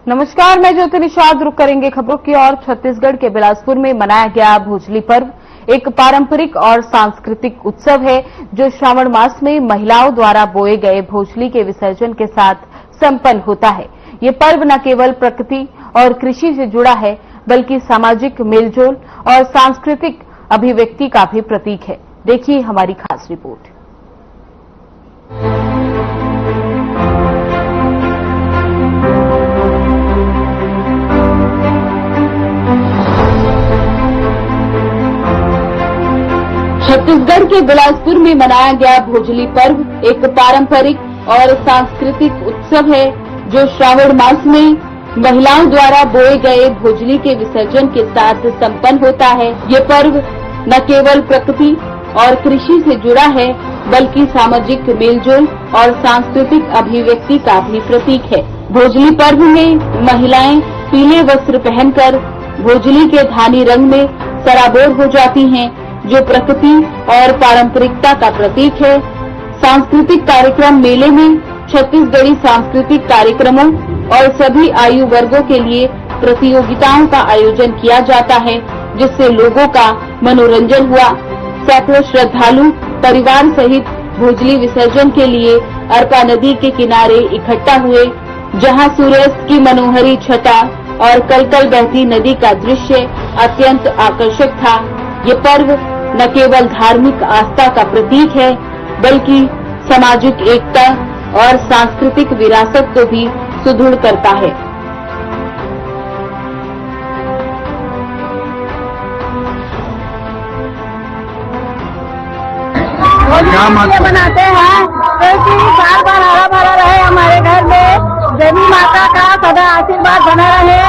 नमस्कार, मैं ज्योति निषाद। रुक करेंगे खबरों की ओर। छत्तीसगढ़ के बिलासपुर में मनाया गया भोजली पर्व एक पारंपरिक और सांस्कृतिक उत्सव है जो श्रावण मास में महिलाओं द्वारा बोए गए भोजली के विसर्जन के साथ संपन्न होता है। ये पर्व न केवल प्रकृति और कृषि से जुड़ा है बल्कि सामाजिक मेलजोल और सांस्कृतिक अभिव्यक्ति का भी प्रतीक है। देखिए हमारी खास रिपोर्ट। छत्तीसगढ़ के बिलासपुर में मनाया गया भोजली पर्व एक पारंपरिक और सांस्कृतिक उत्सव है जो श्रावण मास में महिलाओं द्वारा बोए गए भोजली के विसर्जन के साथ संपन्न होता है। ये पर्व न केवल प्रकृति और कृषि से जुड़ा है बल्कि सामाजिक मेलजोल और सांस्कृतिक अभिव्यक्ति का भी प्रतीक है। भोजली पर्व में महिलाएं पीले वस्त्र पहनकर भोजली के धानी रंग में सराबोर हो जाती हैं, जो प्रकृति और पारंपरिकता का प्रतीक है। सांस्कृतिक कार्यक्रम मेले में छत्तीसगढ़ी सांस्कृतिक कार्यक्रमों और सभी आयु वर्गों के लिए प्रतियोगिताओं का आयोजन किया जाता है, जिससे लोगों का मनोरंजन हुआ। सैकड़ों श्रद्धालु परिवार सहित भोजली विसर्जन के लिए अरपा नदी के किनारे इकट्ठा हुए, जहां सूर्यास्त की मनोहरी छटा और कलकल बहती नदी का दृश्य अत्यंत आकर्षक था। ये पर्व न केवल धार्मिक आस्था का प्रतीक है बल्कि सामाजिक एकता और सांस्कृतिक विरासत को भी सुदृढ़ करता है। होली बनाते हैं क्योंकि साल भर हरा भरा रहे, हमारे घर में देवी माता का सदा आशीर्वाद बना रहे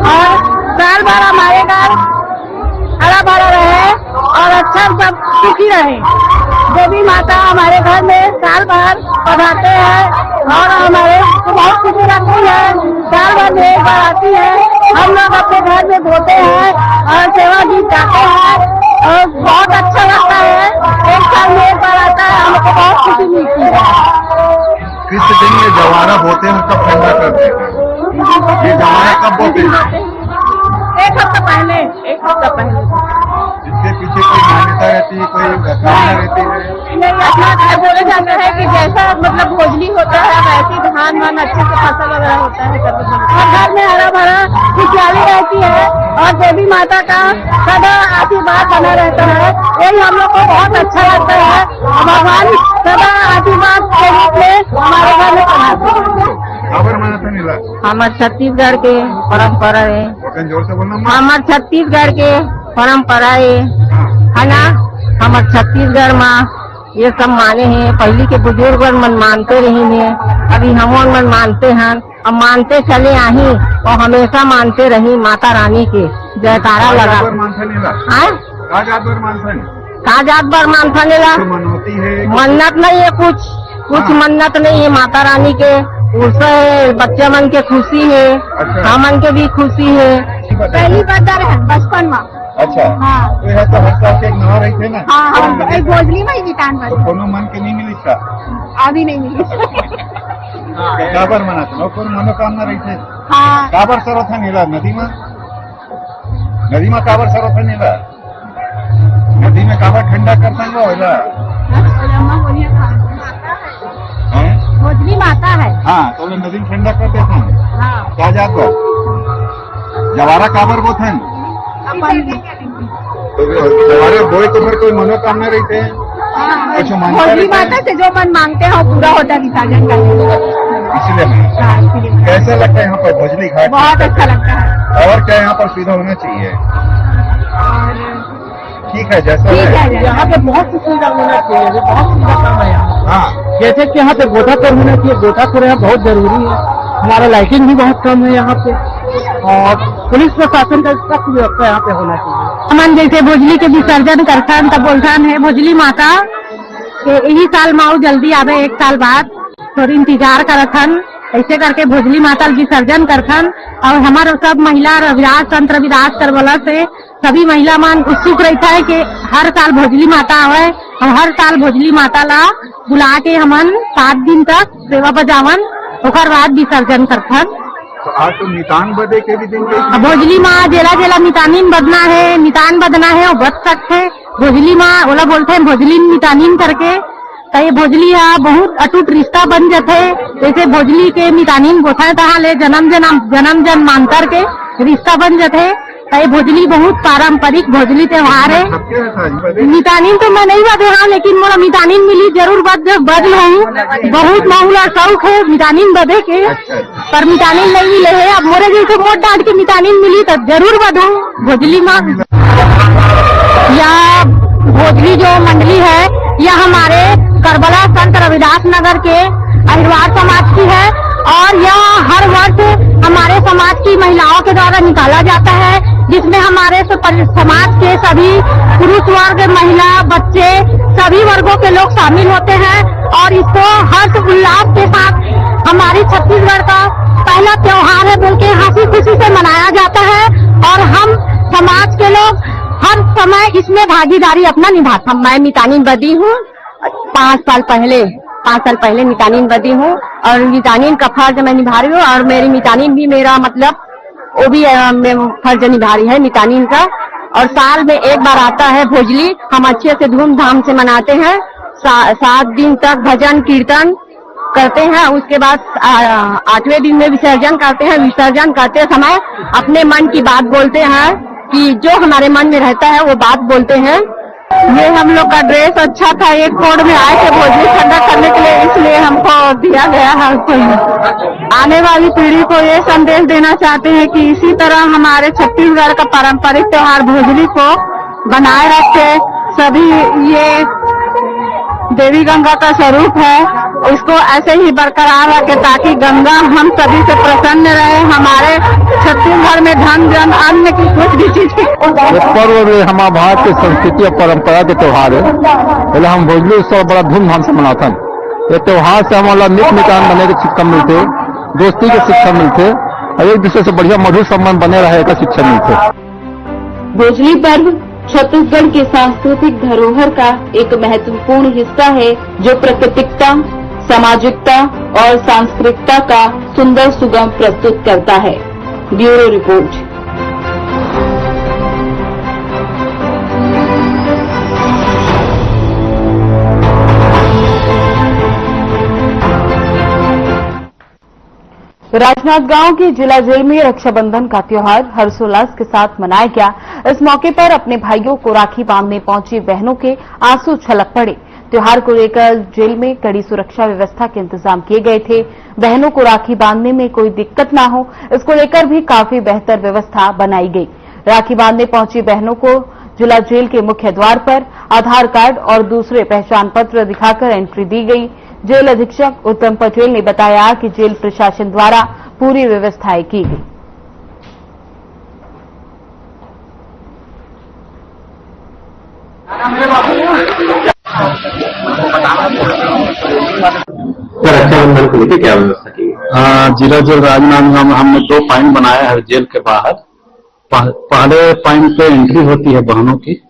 और साल भर हमारे घर हरा भरा रहे और अच्छा सब सुखी रहे। देवी माता हमारे घर में साल भर पधारते हैं और हमारे बहुत खुशी लगती है। साल भर में एक बार आती है, हम लोग अपने घर में बोते हैं और सेवा गीत गाते हैं और बहुत अच्छा लगता है। एक साल में एक बार आता है, हमको बहुत खुशी मिलती है। किस दिन ये जवारा बोते हैं, कब ठंडा करते हैं? ये जवारा कब बोते हैं? एक हफ्ता पहले। इसके पीछे कोई मान्यता रहती है, कोई घटना रहती है? नहीं, अपना बोला जाता है कि जैसा मतलब भोजली होता है वैसे धान वान अच्छे से फसल वगैरह होता है और घर में हरा भरा खुशहाली रहती है और देवी माता का सदा आशीर्वाद बना रहता है। यही हम लोग को बहुत अच्छा लगता है। भगवान सदा आशीर्वाद के रूप में हमारे घर में पधारते हैं। खबर माना था नीला हमारे छत्तीसगढ़ के परंपरा है। जोर से बोलना। हमारे छत्तीसगढ़ के परंपरा है ना। हमारे छत्तीसगढ़ में ये सब माने हैं, पहले के बुजुर्ग मन मानते रही हैं, अभी हम मन मानते हैं और मानते चले आई और हमेशा मानते रही। माता रानी के जयकारा लगा। काजात बर मानता नीला मन्नत नहीं है, कुछ मन्नत नहीं है। माता रानी के उससे बच्चे मन के खुशी है, हमन के भी खुशी है। पहली बार है बचपन में। अच्छा हाँ तो यह तो हर साल के एक नवा रही थे ना। हाँ एक भोजली में ही निकान तो कोनो मन के नहीं मिली था? अभी नहीं मिली। काबर मनाते लोग, कोई मनोकामना रही थे? हाँ काबर सरो था नीला नदी में काबर सरो था नीला नदी में काबर ठंडा करता है भोजली माता है। हाँ तो नदी में ठंडा कर देते हैं। हाँ क्या जात को जवारा काबर को थे तो जवारे बोए तो फिर कोई मनोकामना रही थे? भोजली माता से जो मन मांगते हैं वो पूरा होता है विसर्जन का। इसलिए कैसा लगता है यहाँ पर भोजली घाट? बहुत अच्छा लगता है। और क्या यहाँ पर सुविधा होना चाहिए? ठीक है जैसा है यहाँ पे बहुत सी सुविधा होना चाहिए, बहुत सुविधा कम है यहाँ। हाँ जैसे कि यहाँ पे गोताखोर होना चाहिए, गोताखोर यहाँ बहुत जरूरी है। हमारा लाइटिंग भी बहुत कम है यहाँ पे और पुलिस प्रशासन का सख्त व्यवस्था यहाँ पे होना चाहिए। हमन जैसे भोजली के विसर्जन करथन तब बोलथन है भोजली माता के यही साल माऊ जल्दी आवे, एक साल बाद थोड़ी इंतजार करथन। ऐसे करके भोजली माता विसर्जन करथन और हमारे सब महिला रविराज तंत्र विराज करवला से सभी महिला मन उत्सुक रहता है कि हर साल भोजली माता आवे और हर साल भोजली माता ला बुला के हमन 7 दिन तक सेवा बजावन, ओकर बाद विसर्जन करथन। तो आज तो नितान बदे के भी दिन के भोजली माँ जेला जेला मितानीन बदना है, नितान बदना है और बद सकते है। भोजली माँ ओला बोलते हैं भोजली मितानीन करके, तो ये भोजली है बहुत अटूट रिश्ता बन जाते है। जैसे भोजली के मितानीन बोथा तहा ले जन्म जन्म मानकर के रिश्ता बन जाते है। तो ये भोजली बहुत पारंपरिक भोजली त्योहार है। मितानीन तो मैं नहीं बदे हाँ, लेकिन मोला मितानीन मिली जरूर बद हूँ। बहुत मामूला शौक है मितानीन बदे के, पर मितानीन नहीं मिले है। अब मोरे जैसे मोट डांट के मितानीन मिली तो जरूर बदू भोजली माँ। या भोजली जो मंडली है यह हमारे करबला संत रविदास नगर के अहिरवार समाज की है और यह हर वर्ष हमारे समाज की महिलाओं के द्वारा निकाला जाता है, जिसमें हमारे समाज के सभी पुरुष वर्ग, महिला, बच्चे, सभी वर्गों के लोग शामिल होते हैं और इसको हर्ष उल्लास के साथ हमारी छत्तीसगढ़ का पहला त्योहार है बोल के हंसी खुशी से मनाया जाता है। और हम समाज के लोग हर समय इसमें भागीदारी अपना निभाता हूँ। मैं मितानीन बदी हूँ, 5 साल पहले मितानीन बदी हूँ और मितानीन का फर्ज मैं निभा रही हूँ और मेरी मितानीन भी मेरा मतलब वो भी फर्ज निभा रही है मितानीन का। और साल में एक बार आता है भोजली, हम अच्छे से धूमधाम से मनाते हैं। 7 दिन तक भजन कीर्तन करते हैं, उसके बाद 8वें दिन में विसर्जन करते हैं। विसर्जन करते समय अपने मन की बात बोलते हैं कि जो हमारे मन में रहता है वो बात बोलते हैं। ये हम लोग का ड्रेस अच्छा था, एक कोड में आए थे भोजली ठंडा करने के लिए, इसलिए हमको दिया गया है। आने वाली पीढ़ी को ये संदेश देना चाहते हैं कि इसी तरह हमारे छत्तीसगढ़ का पारंपरिक त्योहार भोजली को बनाए रखे। सभी ये देवी गंगा का स्वरूप है, इसको ऐसे ही बरकरार रखे ताकि गंगा हम सभी से प्रसन्न रहे। हमारे छत्तीसगढ़ में धन जन अन्न की कुछ भी चीज की पर्व हमारे भारत की संस्कृति और परंपरा के त्योहार है। पहले हम भोजली उत्सव बड़ा धूमधाम से मनाते हैं। ये त्योहार से हमारा नित्य मितान बने की शिक्षा मिलते, दोस्ती की शिक्षा मिलते और एक दूसरे से बढ़िया मधुर संबंध बने रहे का शिक्षा मिलते। भोजली पर्व छत्तीसगढ़ की सांस्कृतिक धरोहर का एक महत्वपूर्ण हिस्सा है, जो प्राकृतिकता, सामाजिकता और सांस्कृतिकता का सुंदर सुगम प्रस्तुत करता है। Bureau report. राजनांदगांव की जिला जेल में रक्षाबंधन का त्योहार हर्षोल्लास के साथ मनाया गया। इस मौके पर अपने भाइयों को राखी बांधने पहुंची बहनों के आंसू छलक पड़े। त्योहार को लेकर जेल में कड़ी सुरक्षा व्यवस्था के इंतजाम किए गए थे। बहनों को राखी बांधने में कोई दिक्कत न हो, इसको लेकर भी काफी बेहतर व्यवस्था बनाई गई। राखी बांधने पहुंची बहनों को जिला जेल के मुख्य द्वार पर आधार कार्ड और दूसरे पहचान पत्र दिखाकर एंट्री दी गई। जेल अधीक्षक उत्तम पटेल ने बताया कि जेल प्रशासन द्वारा पूरी व्यवस्थाएं की गई। रक्षाबंधन को लेकर क्या व्यवस्था की? जिला जेल राजनांदगांव में हमने 2 पॉइंट बनाया है जेल के बाहर। पहले पॉइंट पे एंट्री होती है बहनों की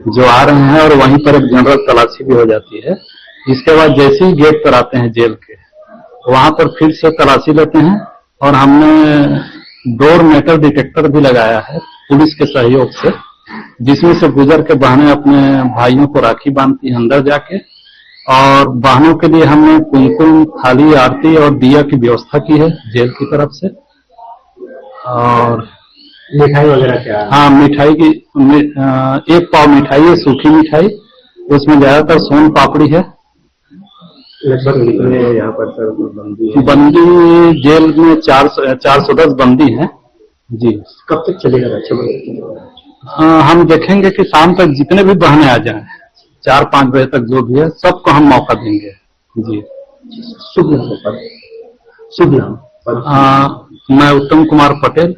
जो आ रहे हैं और वहीं पर एक जनरल तलाशी भी हो जाती है। इसके बाद जैसे ही गेट पर आते हैं जेल के, वहां पर फिर से तलाशी लेते हैं और हमने डोर मेटल डिटेक्टर भी लगाया है पुलिस के सहयोग से, जिसमें से गुजर के बहनें अपने भाइयों को राखी बांधती हैं अंदर जाके। और बहनों के लिए हमने कुमकुम, थाली, आरती और दिया की व्यवस्था की है जेल की तरफ से। और मिठाई वगैरह क्या? हाँ, मिठाई की 1 पाव मिठाई है, सूखी मिठाई, उसमें ज्यादातर सोन पापड़ी है। लगभग कितने यहाँ पर सर बंदी है? बंदी जेल में 410 बंदी हैं जी। कब तक चलेगा रक्षाबंधन? हम देखेंगे कि शाम तक जितने भी बहनें आ जाएं, 4-5 बजे तक जो भी है सबको हम मौका देंगे जी। शुभ नाम पर? शुभ नाम? मैं उत्तम कुमार पटेल,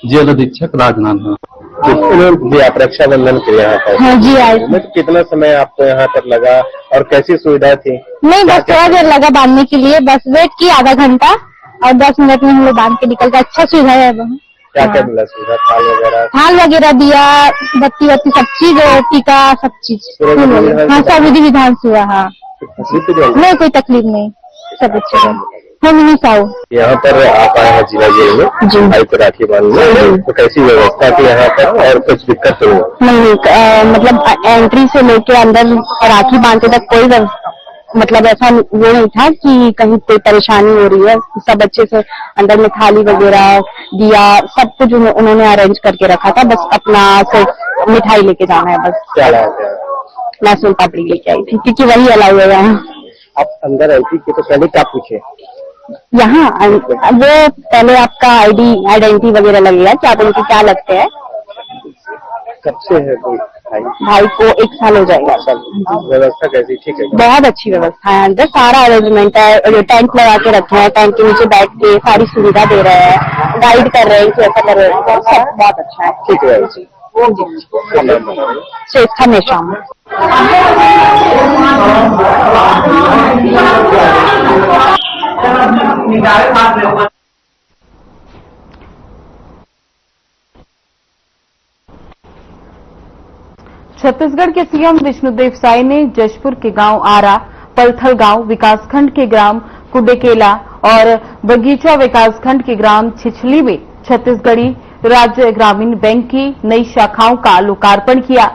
जेल अधीक्षक राजनांदगांव। जी, आप रक्षाबंधन के यहाँ पर? हाँ जी आए। कितना समय आपको यहाँ पर लगा और कैसी सुविधा थी? नहीं, बस थोड़ा देर लगा बांधने के लिए, बस वेट किया आधा घंटा और 10 मिनट में हम लोग बांध के निकल गए। अच्छा सुविधा है। क्या क्या मिला सुविधा? थाल वगैरह दिया, बत्ती सब चीज, टीका सब चीज। हाँ, सब विधि विधान से हुआ। हाँ, नहीं कोई तकलीफ नहीं, सब अच्छे है। फैमिली साहू। यहाँ पर आप आए हैं जिला जेल में जी। भाई को राखी बांधने, तो कैसी व्यवस्था थी यहाँ पर और कुछ दिक्कत तो नहीं, मतलब एंट्री से लेके अंदर राखी बांधते तक कोई मतलब ऐसा वो नहीं था कि कहीं कोई परेशानी हो रही है। सब अच्छे से अंदर में थाली वगैरह दिया सब कुछ उन्होंने अरेंज करके रखा था। बस अपना सिर्फ मिठाई लेके जाना है बस। क्या लाया था? मैं सोन पापड़ी लेके आई थी क्योंकि वही अलाउ है यहाँ। आप अंदर आई थी तो पहले क्या पूछे? यहाँ वो पहले आपका आइडेंटिटी वगैरह लगेगा कि आप उनके क्या लगते हैं। सबसे है कोई भाई को 1 साल हो जाएगा। व्यवस्था कैसी? ठीक है, बहुत अच्छी व्यवस्था है, अंदर सारा अरेंजमेंट है। टेंट लगा के रखे हैं, टेंट के नीचे बैठ के सारी सुविधा दे रहे हैं, गाइड कर रहे हैं कि ऐसा कर रहे हैं, सब बहुत अच्छा है। ठीक है जी। श्रेष्ठा मेशाम। छत्तीसगढ़ के सीएम विष्णुदेव साय ने जशपुर के गांव आरा, पलथल गांव विकासखंड के ग्राम कुडेकेला और बगीचा विकासखंड के ग्राम छिछली में छत्तीसगढ़ी राज्य ग्रामीण बैंक की नई शाखाओं का लोकार्पण किया।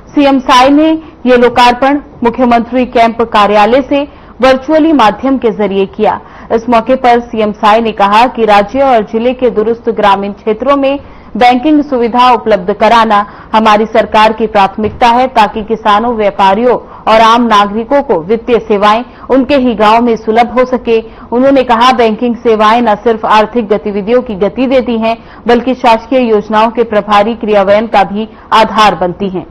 सीएम साय ने ये लोकार्पण मुख्यमंत्री कैंप कार्यालय से वर्चुअली माध्यम के जरिए किया। इस मौके पर सीएम साय ने कहा कि राज्य और जिले के दूरस्थ ग्रामीण क्षेत्रों में बैंकिंग सुविधा उपलब्ध कराना हमारी सरकार की प्राथमिकता है ताकि किसानों, व्यापारियों और आम नागरिकों को वित्तीय सेवाएं उनके ही गांव में सुलभ हो सके। उन्होंने कहा, बैंकिंग सेवाएं न सिर्फ आर्थिक गतिविधियों की गति देती हैं, बल्कि शासकीय योजनाओं के प्रभावी क्रियान्वयन का भी आधार बनती हैं।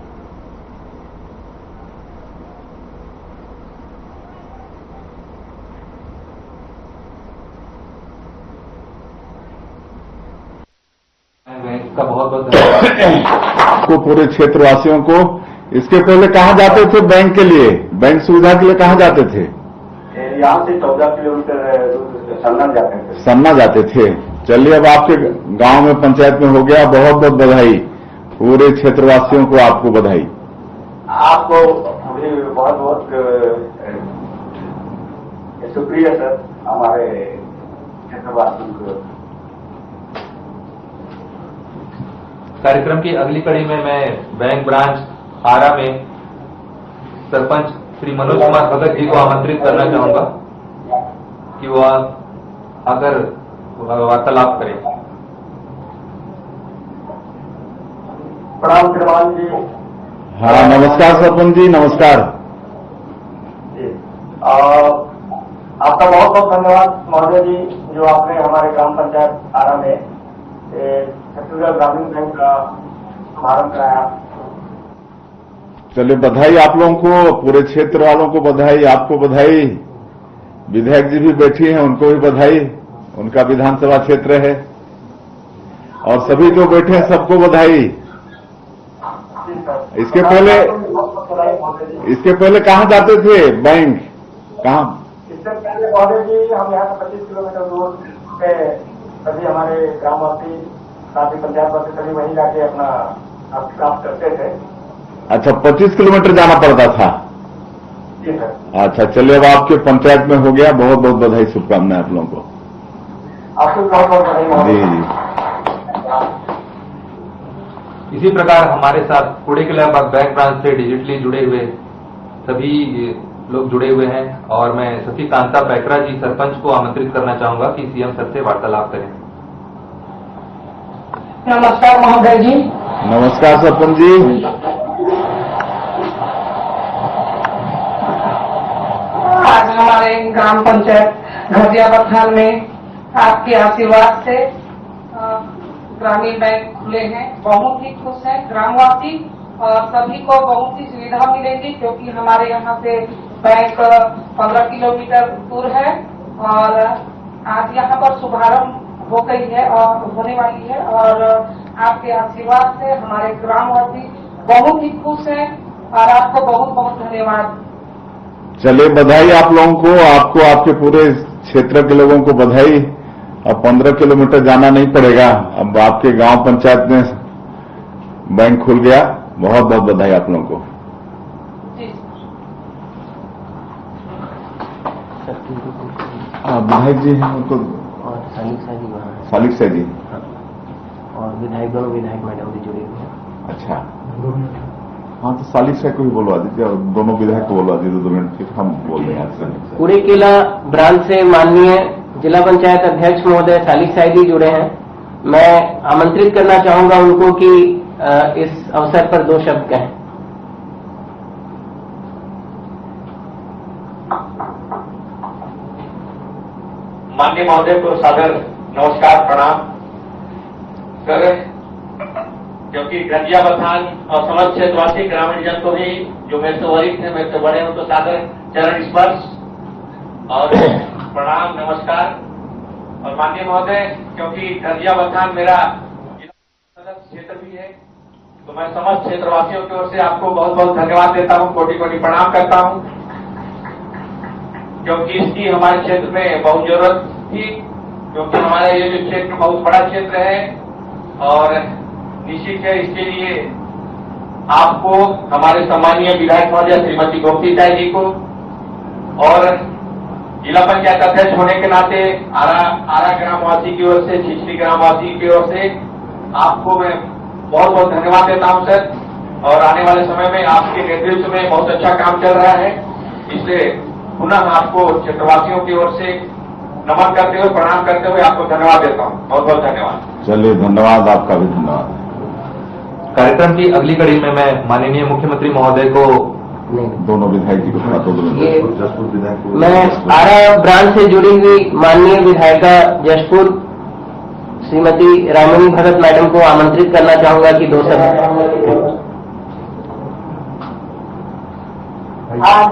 का बहुत बहुत धन्यवाद को पूरे क्षेत्रवासियों को। इसके पहले कहाँ जाते थे बैंक के लिए, बैंक सुविधा के लिए कहाँ जाते थे? यहाँ से 14 किलोमीटर सन्ना जाते थे। चलिए, अब आपके गांव में पंचायत में हो गया, बहुत बहुत बधाई। पूरे क्षेत्रवासियों को आपको बधाई। आपको भी बहुत बहुत शुक्रिया सर, हमारे क्षेत्रवासियों को। कार्यक्रम की अगली कड़ी में मैं बैंक ब्रांच आरा में सरपंच श्री मनोज कुमार भगत जी को आमंत्रित करना चाहूंगा कि वह आकर वार्तालाप करें। प्रणाम श्रीमान जी। हाँ, नमस्कार सरपंच जी, नमस्कार जी। आपका बहुत बहुत धन्यवाद महोदय जी, जो आपने हमारे ग्राम पंचायत आरा में छत्तीसगढ़ ग्रामीण बैंक का शुभारंभ कराया। चलिए, बधाई आप लोगों को, पूरे क्षेत्र वालों को बधाई, आपको बधाई। विधायक जी भी बैठी हैं, उनको भी बधाई, उनका विधानसभा क्षेत्र है। और सभी जो बैठे हैं सबको बधाई। इसके पहले कहाँ जाते थे बैंक? कहाँ? इससे पहले महोदय जी हम यहाँ से 25 किलोमीटर दूर पे सभी हमारे ग्रामवासी, साथ ही पंचायतवासी सभी वहीं जाके अपना प्राप्त करते थे। अच्छा, 25 किलोमीटर जाना पड़ता था? जी सर। अच्छा, चलिए, अब आपके पंचायत में हो गया। बहुत बहुत बधाई, शुभकामनाएं आप लोगों को। आपको बहुत बहुत बधाई। जी जी। इसी प्रकार हमारे साथ कुडेकेला बैंक ब्रांच से डिजिटली जुड़े हुए सभी लोग जुड़े हुए हैं और मैं सती कांता पैकरा जी सरपंच को आमंत्रित करना चाहूंगा कि सीएम सर से वार्तालाप करें। नमस्कार महोदय जी। नमस्कार सरपंच जी। आज हमारे ग्राम पंचायत घटिया बथान में आपके आशीर्वाद से ग्रामीण बैंक खुले हैं। बहुत ही खुश है ग्रामवासी और सभी को बहुत ही सुविधा मिलेगी क्योंकि हमारे यहाँ से बैंक 15 किलोमीटर दूर है और आज यहाँ पर शुभारंभ हो गई है और होने वाली है और आपके आशीर्वाद से हमारे ग्रामवासी बहुत ही खुश हैं और आपको बहुत बहुत धन्यवाद। चलिए, बधाई आप लोगों को, आपको, आपके पूरे क्षेत्र के लोगों को बधाई। अब 15 किलोमीटर जाना नहीं पड़ेगा, अब आपके गांव पंचायत में बैंक खुल गया। बहुत बहुत बधाई आप लोगों को। विधायक जी हैं उनको और सालिक शाह जी वहाँ हैं। सालिक शाह जी। हाँ। और विधायक दोनों विधायक मैडम भी जुड़े हुए हैं। अच्छा, हाँ तो सालिक शाह को भी बोलवा दीजिए और दोनों विधायक को बोलवा दीजिए 2 मिनट, फिर हम बोल देंगे आपसे। कुड़ेकेला ब्रांच से माननीय जिला पंचायत अध्यक्ष महोदय सालिक शाह जी जुड़े हैं। मैं आमंत्रित करना चाहूंगा उनको कि इस अवसर पर 2 शब्द कहें। माननीय महोदय को सादर नमस्कार प्रणाम सर। क्योंकि गंजिया बथान और समस्त क्षेत्रवासी ग्रामीण जन को भी जो मेरे से वरिष्ठ है, मेरे से बड़े हैं, तो सादर चरण स्पर्श और प्रणाम नमस्कार। और माननीय महोदय, क्योंकि गंजिया बथान मेरा क्षेत्र भी है, तो मैं समस्त क्षेत्रवासियों की ओर से आपको बहुत बहुत धन्यवाद देता हूं, कोटि कोटि प्रणाम करता हूं, क्योंकि इसकी हमारे क्षेत्र में बहुत जरूरत थी। क्योंकि हमारा ये जो क्षेत्र बहुत बड़ा क्षेत्र है और निश्चित है, इसके लिए आपको, हमारे सम्मानीय विधायक महोदय श्रीमती गोमती साई जी को और जिला पंचायत अध्यक्ष होने के नाते आरा ग्रामवासी की ओर से, छिछली ग्रामवासी की ओर से आपको मैं बहुत बहुत धन्यवाद देता हूं सर। और आने वाले समय में आपके नेतृत्व में बहुत अच्छा काम चल रहा है, इसलिए पुनः आपको क्षेत्रवासियों की ओर से नमन करते हुए, प्रणाम करते हुए आपको धन्यवाद देता हूं। बहुत बहुत धन्यवाद। चलिए, धन्यवाद, आपका भी धन्यवाद। कार्यक्रम की अगली कड़ी में मैं माननीय मुख्यमंत्री महोदय को, दोनों विधायक जी को मैं आरा ब्रांच से जुड़ी हुई माननीय विधायिका जशपुर श्रीमती रामिनी भगत मैडम को आमंत्रित करना चाहूंगा कि 2 शब्द। आज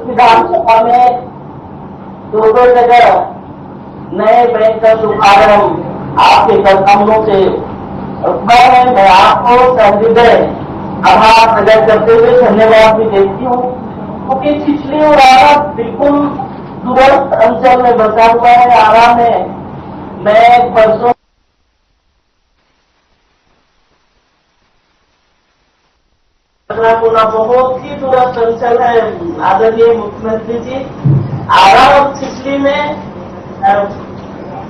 विधानसभा में 2 जगह नए बैंक का शुभारंभ आपके कदमों से हुआ है। मैं आपको सहृदय आभार प्रकट करते हुए धन्यवाद भी देती हूँ, क्योंकि छिछली और आरा बिल्कुल दूरस्थ अंचल में बसा हुआ है। आरा में मैं परसों बहुत ही दूरस्थ अंचल है। आदरणीय मुख्यमंत्री जी, आरा और छिछली में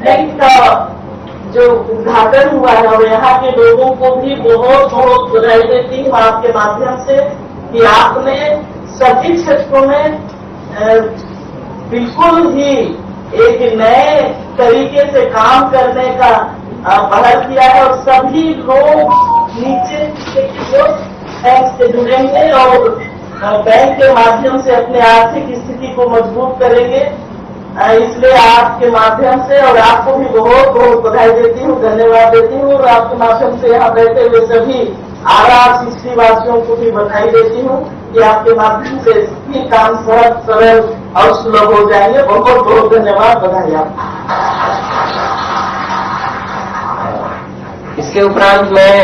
बैंक का जो उद्घाटन हुआ है, और यहाँ के लोगों को भी बहुत बहुत बधाई देती हूँ आपके माध्यम से कि आपने सभी क्षेत्रों में बिल्कुल ही एक नए तरीके से काम करने का पहल किया है। और सभी लोग नीचे बैंक से जुड़ेंगे और बैंक के माध्यम से अपने आर्थिक स्थिति को मजबूत करेंगे। इसलिए आपके माध्यम से, और आपको भी बहुत बहुत बधाई देती हूँ, धन्यवाद देती हूँ, और आपके माध्यम से यहाँ बैठे हुए सभी आरा छिछली वासियों को भी बधाई देती हूँ कि आपके माध्यम से सभी काम सहज, सरल और सुलभ हो जाएंगे। बहुत बहुत धन्यवाद, बधाई आपको। इसके उपरांत मैं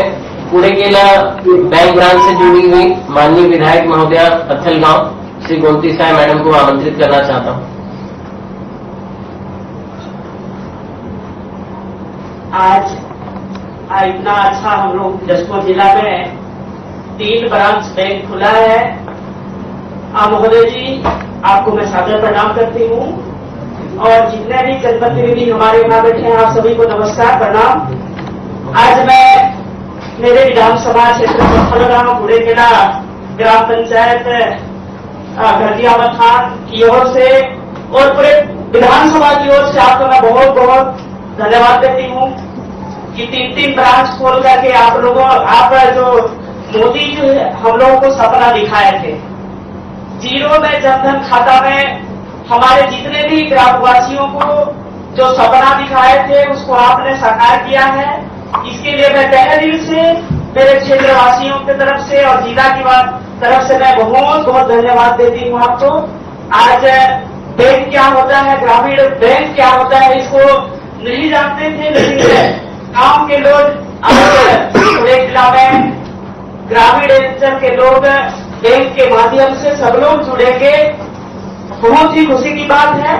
कुड़ेकेला बैंक ब्रांच से जुड़ी हुई माननीय विधायक महोदया पत्थलगांव श्री गोमती साई मैडम को आमंत्रित करना चाहता हूँ। आज इतना अच्छा हम लोग जशपुर जिला में 3 ब्रांच बैंक खुला है। महोदय जी, आपको मैं सादर प्रणाम करती हूँ, और जितने भी जनप्रतिनिधि हमारे यहाँ बैठे हैं, आप सभी को नमस्कार प्रणाम। आज मैं मेरे विधानसभा क्षेत्र पत्थलगांव कुड़ेकेला ग्राम पंचायत गंजिया बथान की ओर से और पूरे विधानसभा की ओर से आपको मैं बहुत बहुत धन्यवाद देती हूँ कि 3 ब्रांच खोल करके आप जो मोदी जी हम लोगों को सपना दिखाए थे, 0 में जनधन खाता में हमारे जितने भी ग्रामवासियों को जो सपना दिखाए थे, उसको आपने साकार किया है। इसके लिए मैं तहे दिल से मेरे क्षेत्रवासियों की तरफ से और जिला की तरफ से मैं बहुत बहुत धन्यवाद देती हूँ आपको। आज बैंक क्या होता है, ग्रामीण बैंक क्या होता है, इसको नहीं जानते थे, लेकिन गांव के लोग आज जिला में ग्रामीण अंचल के लोग बैंक के माध्यम से सब लोग जुड़ेंगे, बहुत ही खुशी की बात है।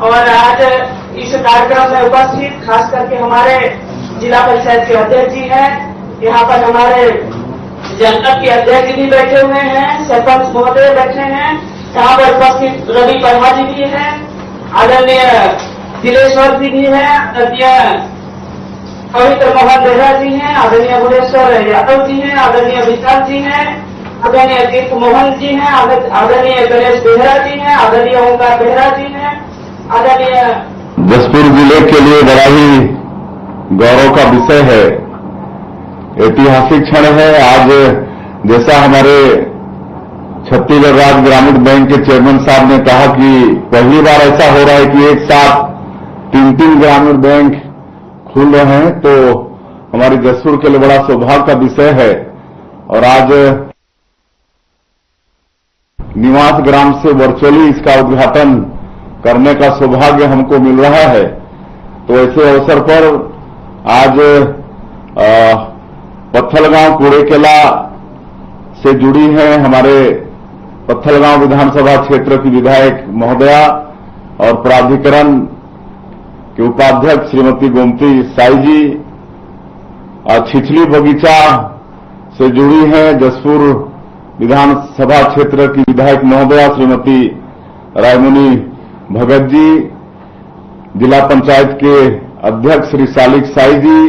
और आज इस कार्यक्रम में उपस्थित खास करके हमारे जिला पंचायत के अध्यक्ष जी हैं, यहाँ पर हमारे जनपद के अध्यक्ष भी बैठे हुए हैं, सरपंच महोदय बैठे हैं, यहाँ पर उपस्थित रवि वर्मा जी भी हैं, आदरणीय दिलेश्वर जी भी हैं, आदरणीय पवित्र मोहन बेहरा जी हैं, आदरणीय भुवनेश्वर यादव जी हैं, आदरणीय विशाल जी हैं, आदरणीय तीर्थ मोहन जी हैं, आदरणीय गणेश बेहरा जी हैं, आदरणीय ओंकार बेहरा जी हैं, आदरणीय जसपुर जिले के लिए बड़ा ही गौरव का विषय है, ऐतिहासिक क्षण है। आज जैसा हमारे छत्तीसगढ़ राज्य ग्रामीण बैंक के चेयरमैन साहब ने कहा कि पहली बार ऐसा हो रहा है कि एक साथ 3 ग्रामीण बैंक खुल रहे हैं, तो हमारी जसपुर के लिए बड़ा सौभाग्य का विषय है। और आज निवास ग्राम से वर्चुअली इसका उद्घाटन करने का सौभाग्य हमको मिल रहा है। तो ऐसे अवसर पर आज पत्थलगांव कूड़ेकेला से जुड़ी हैं हमारे पत्थलगांव विधानसभा क्षेत्र की विधायक महोदया और प्राधिकरण के उपाध्यक्ष श्रीमती गोमती साई जी, छिछली बगीचा से जुड़ी हैं जसपुर विधानसभा क्षेत्र की विधायक महोदया श्रीमती रायमुनी भगत जी, जिला पंचायत के अध्यक्ष श्री सालिक साई जी,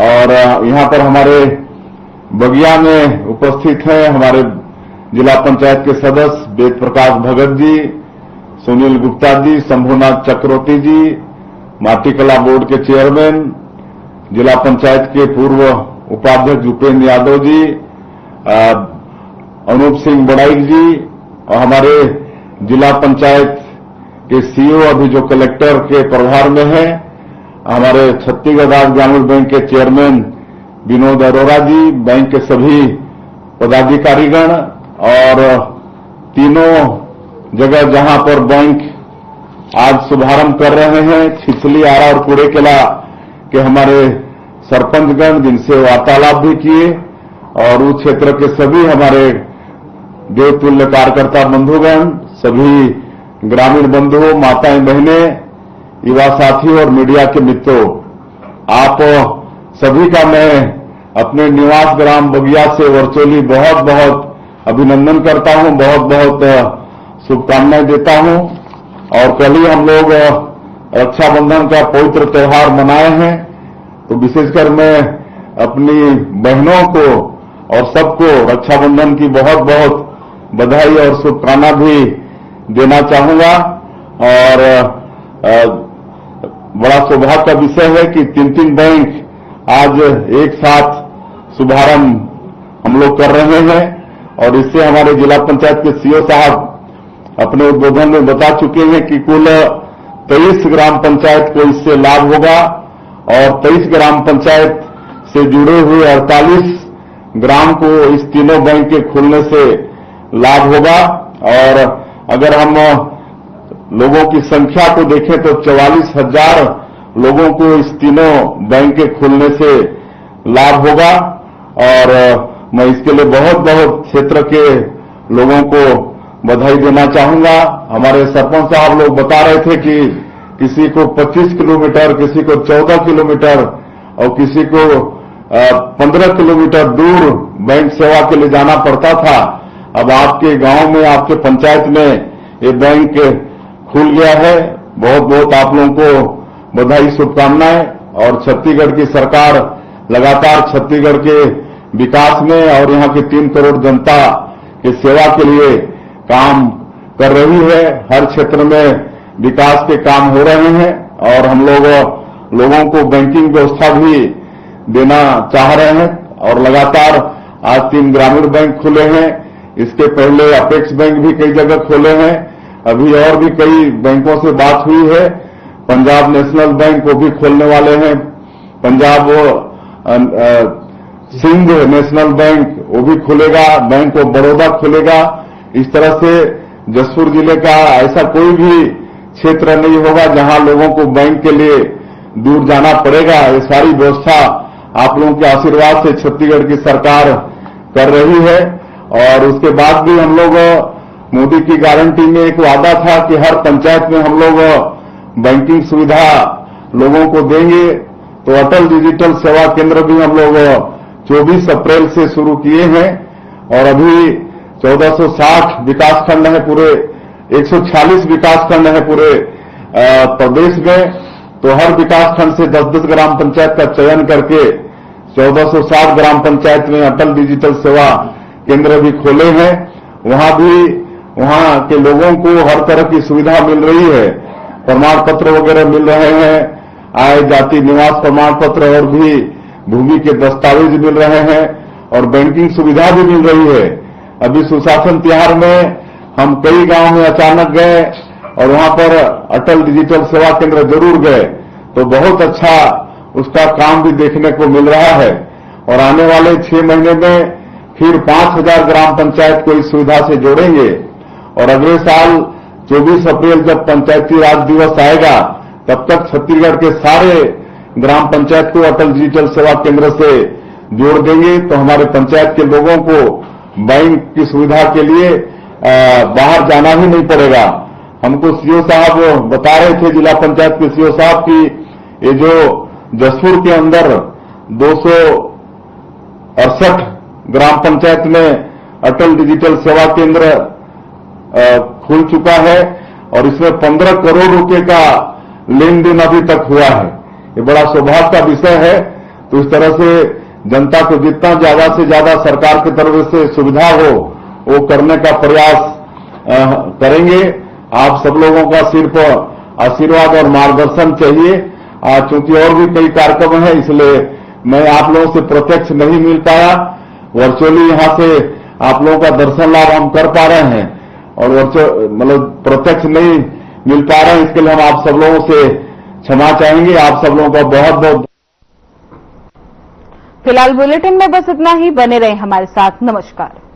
और यहां पर हमारे बगिया में उपस्थित हैं हमारे जिला पंचायत के सदस्य वेद प्रकाश भगत जी, सुनील गुप्ता जी, शंभुनाथ चक्रवर्ती जी, माटी कला बोर्ड के चेयरमैन, जिला पंचायत के पूर्व उपाध्यक्ष उपेंद्र यादव जी, अनूप सिंह बड़ाइक जी, और हमारे जिला पंचायत के सीईओ अभी जो कलेक्टर के प्रभार में हैं, हमारे छत्तीसगढ़ राज्य ग्रामीण बैंक के चेयरमैन विनोद अरोरा जी, बैंक के सभी पदाधिकारीगण, और तीनों जगह जहां पर बैंक आज शुभारंभ कर रहे हैं, छिछली, आरा और कूड़ेकेला के हमारे सरपंचगण जिनसे वार्तालाप भी किए, और उस क्षेत्र के सभी हमारे देवतुल्य कार्यकर्ता बंधुगण, सभी ग्रामीण बंधुओं, माताएं, बहनें, युवा साथी और मीडिया के मित्रों, आप सभी का मैं अपने निवास ग्राम बगिया से वर्चुअली बहुत बहुत अभिनंदन करता हूं, बहुत बहुत शुभकामनाएं देता हूं। और कल ही हम लोग रक्षाबंधन का पवित्र त्यौहार मनाए हैं, तो विशेषकर मैं अपनी बहनों को और सबको रक्षाबंधन की बहुत बहुत बधाई और शुभकामना भी देना चाहूंगा। और बड़ा सौभाग्य का विषय है कि 3 बैंक आज एक साथ शुभारंभ हम लोग कर रहे हैं, और इससे हमारे जिला पंचायत के सीईओ साहब अपने उद्बोधन में बता चुके हैं कि कुल 23 ग्राम पंचायत को इससे लाभ होगा, और 23 ग्राम पंचायत से जुड़े हुए 48 ग्राम को इस तीनों बैंक के खुलने से लाभ होगा। और अगर हम लोगों की संख्या को देखें तो 44,000 लोगों को इस तीनों बैंक के खुलने से लाभ होगा। और मैं इसके लिए बहुत बहुत क्षेत्र के लोगों को बधाई देना चाहूंगा। हमारे सरपंच साहब लोग बता रहे थे कि किसी को 25 किलोमीटर, किसी को 14 किलोमीटर और किसी को 15 किलोमीटर दूर बैंक सेवा के लिए जाना पड़ता था। अब आपके गांव में, आपके पंचायत में ये बैंक खुल गया है। बहुत बहुत आप लोगों को बधाई, शुभकामनाएं। और छत्तीसगढ़ की सरकार लगातार छत्तीसगढ़ के विकास में और यहाँ की 3 करोड़ जनता की सेवा के लिए काम कर रही है। हर क्षेत्र में विकास के काम हो रहे हैं, और हम लोगों को बैंकिंग व्यवस्था भी देना चाह रहे हैं। और लगातार आज 3 ग्रामीण बैंक खुले हैं। इसके पहले अपेक्स बैंक भी कई जगह खोले हैं। अभी और भी कई बैंकों से बात हुई है। पंजाब नेशनल बैंक को भी खोलने वाले हैं। पंजाब सिंध नेशनल बैंक वो भी खुलेगा। बैंक ऑफ बड़ौदा खुलेगा। इस तरह से जसपुर जिले का ऐसा कोई भी क्षेत्र नहीं होगा जहां लोगों को बैंक के लिए दूर जाना पड़ेगा। ये सारी व्यवस्था आप लोगों के आशीर्वाद से छत्तीसगढ़ की सरकार कर रही है। और उसके बाद भी हम लोग मोदी की गारंटी में एक वादा था कि हर पंचायत में हम लोग बैंकिंग सुविधा लोगों को देंगे। तो अटल डिजिटल सेवा केंद्र भी हम लोग 24 अप्रैल से शुरू किए हैं, और अभी 1460 विकास खंड है, पूरे 146 विकास खंड है पूरे प्रदेश में। तो हर विकास खंड से 10-10 ग्राम पंचायत का चयन करके 1460 ग्राम पंचायत में अटल डिजिटल सेवा केंद्र भी खोले हैं। वहां के लोगों को हर तरह की सुविधा मिल रही है, प्रमाण पत्र वगैरह मिल रहे हैं, आय जाति निवास प्रमाण पत्र और भी भूमि के दस्तावेज मिल रहे हैं और बैंकिंग सुविधा भी मिल रही है। अभी सुशासन त्योहार में हम कई गांव में अचानक गए और वहां पर अटल डिजिटल सेवा केंद्र जरूर गए, तो बहुत अच्छा उसका काम भी देखने को मिल रहा है। और आने वाले 6 महीने में फिर 5000 ग्राम पंचायत को इस सुविधा से जोड़ेंगे और अगले साल 24 अप्रैल जब पंचायती राज दिवस आएगा तब तक छत्तीसगढ़ के सारे ग्राम पंचायत को अटल डिजिटल सेवा केंद्र से जोड़ देंगे। तो हमारे पंचायत के लोगों को बैंक की सुविधा के लिए बाहर जाना ही नहीं पड़ेगा। हमको सीओ साहब बता रहे थे, जिला पंचायत के सीओ साहब, की ये जो जसपुर के अंदर 268 ग्राम पंचायत में अटल डिजिटल सेवा केंद्र खुल चुका है और इसमें 15 करोड़ रुपए का लेन देन अभी तक हुआ है। ये बड़ा सौभाग्य का विषय है। तो इस तरह से जनता को जितना ज्यादा से ज्यादा सरकार की तरफ से सुविधा हो वो करने का प्रयास करेंगे। आप सब लोगों का सिर्फ आशीर्वाद और मार्गदर्शन चाहिए। चूंकि और भी कई कार्यक्रम है, इसलिए मैं आप लोगों से प्रत्यक्ष नहीं मिल पाया। वर्चुअली यहां से आप लोगों का दर्शन लाभ हम कर पा रहे हैं और मतलब प्रत्यक्ष नहीं मिल पा रहे हैं, इसके लिए हम आप सब लोगों से क्षमा चाहेंगे। आप सब लोगों का बहुत बहुत। फिलहाल बुलेटिन में बस इतना ही। बने रहें हमारे साथ। नमस्कार।